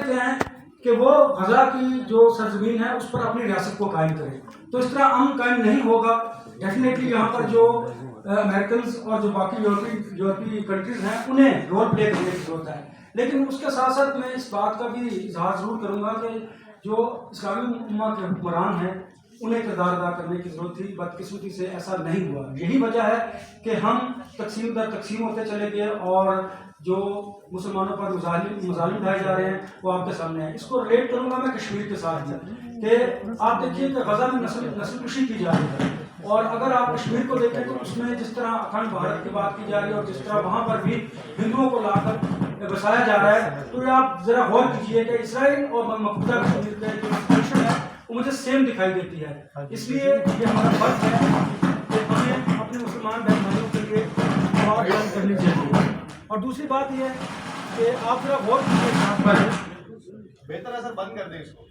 دیتے ہیں کہ وہ غزہ کی جو سرزمین ہے اس پر اپنی ریاست کو قائم کرے. تو اس طرح امن قائم نہیں ہوگا. ڈیفینیٹلی یہاں پر جو امریکنز اور جو باقی یورپی کنٹریز ہیں انہیں رول پلے کرنے کی ضرورت ہے. لیکن اس کے ساتھ ساتھ میں اس بات کا بھی اظہار ضرور کروں گا کہ جو اسلامی امت کے حکمران ہیں انہیں کردار ادا کرنے کی ضرورت تھی. بدقسمتی سے ایسا نہیں ہوا. یہی وجہ ہے کہ ہم تقسیم در تقسیم ہوتے چلے گئے اور جو مسلمانوں پر مظالم ڈھائے جا رہے ہیں وہ آپ کے سامنے ہیں. اس کو ریلیٹ کروں گا میں کشمیر کے ساتھ کہ آپ دیکھیے کہ غزہ میں نسل کشی کی جا رہی ہے اور اگر آپ کشمیر کو دیکھیں تو اس میں جس طرح اکھنڈ بھارت کی بات کی جا رہی ہے اور جس طرح وہاں پر بھی ہندوؤں کو لا کر بسایا جا رہا ہے تو یہ آپ ذرا غور کیجیے کہ اسرائیل اور مقبوضہ کشمیر کا جو سچویشن ہے وہ مجھے سیم دکھائی دیتی ہے. اس لیے یہ ہمارا فرض ہے کہ ہمیں اپنے مسلمان بہن بھائیوں کے لیے بات کرنی چاہیے. اور دوسری بات یہ ہے کہ آپ ذرا غور کیجیے. بہتر ہے سر بند کر دیں اس کو.